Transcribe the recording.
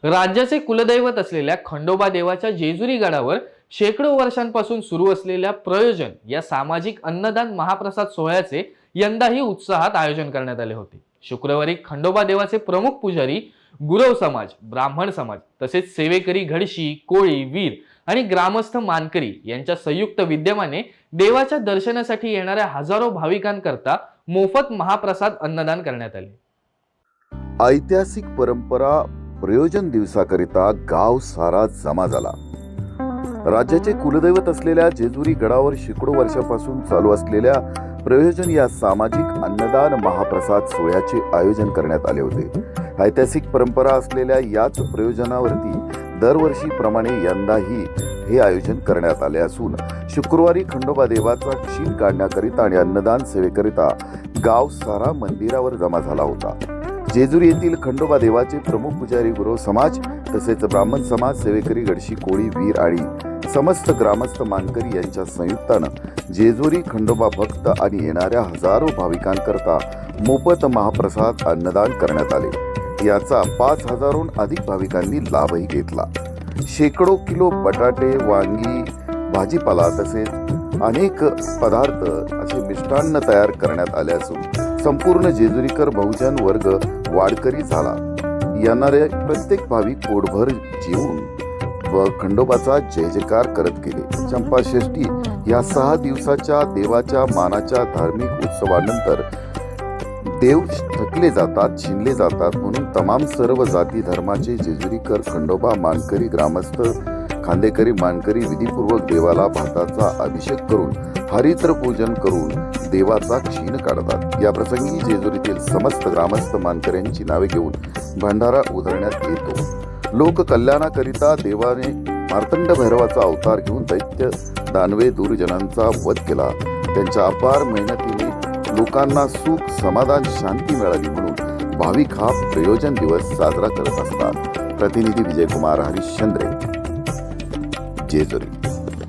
राज्याचे कुलदैवत असलेल्या खंडोबा देवाच्या जेजुरी गडावर शेकडो वर्षांपासून सुरू असलेल्या प्रयोजन या सामाजिक अन्नदान महाप्रसाद सोहळ्याचे यंदाही उत्साहात आयोजन करण्यात आले होते। शुक्रवारी खंडोबा देवाचे प्रमुख पुजारी गुरव समाज, ब्राह्मण समाज तसेच सेवेकरी घडशी, कोळी, वीर आणि ग्रामस्थ मानकरी यांच्या संयुक्त विद्यमाने देवाच्या दर्शनासाठी येणाऱ्या हजारो भाविकांकरता मोफत महाप्रसाद अन्नदान करण्यात आले। ऐतिहासिक परंपरा प्रयोजन दिवसाकरिता गाव सारा जमा झाला। राज्याचे कुलदैवत असलेल्या जेजुरी गडावर शेकडो वर्षापासून चालू असलेल्या प्रयोजन या सामाजिक अन्नदान महाप्रसाद सोहळ्याचे आयोजन करण्यात आले होते। ऐतिहासिक परंपरा असलेल्या याच प्रयोजनावरती दरवर्षीप्रमाणे यंदाही हे आयोजन करण्यात आले असून शुक्रवारी खंडोबा देवाचा क्षीर काढण्याकरिता आणि अन्नदान सेवेकरिता गाव सारा मंदिरावर जमा झाला होता। जेजुरी येथील खंडोबा देवाचे प्रमुख पुजारी गुरव समाज तसेच ब्राह्मण समाज, सेवेकरी घडशी, कोळी, वीर आणि समस्त ग्रामस्थ मानकरी यांच्या संयुक्तानं जेजुरी खंडोबा भक्त आणि येणाऱ्या हजारो भाविकांकरता मोफत महाप्रसाद अन्नदान करण्यात आले। याचा 5,000हून अधिक भाविकांनी लाभही घेतला। शेकडो किलो बटाटे, वांगी, भाजीपाला तसेच अनेक पदार्थ असे मिष्टान्न तयार करण्यात आले असून संपूर्ण जेजुरीकर बहुजन वर्ग वाढकरी झाला। येणारे प्रत्येक भाविक पोटभर जेवून व खंडोबाचा जय जयकार करत गेले। चंपाषष्ठी या 6 दिवसाच्या देवाच्या मानाच्या धार्मिक उत्सवानंतर देव थकले जातात, छिनले जातात म्हणून तमाम सर्व जाती धर्माचे जेजुरीकर, खंडोबा, मानकरी, ग्रामस्थ, खांदेकरी, मानकरी विधीपूर्वक देवाला भाताचा अभिषेक करून हरित्र पूजन करून देवाचा क्षीण काढतात। या प्रसंगी जेजुरीतील समस्त ग्रामस्थ मानकऱ्यांची नावे घेऊन भंडारा उधळण्यात येतो। लोक कल्याणाकरिता देवाने मार्तंड भैरवाचा अवतार घेऊन दैत्य दानवे दुर्जनांचा वध केला। त्यांच्या अपार मेहनतीने लोकांना सुख, समाधान, शांती मिळाली म्हणून भाविक हा प्रयोजन दिवस साजरा करत असतात। प्रतिनिधी विजयकुमार हरिश्चंद्रे, जेजुरी।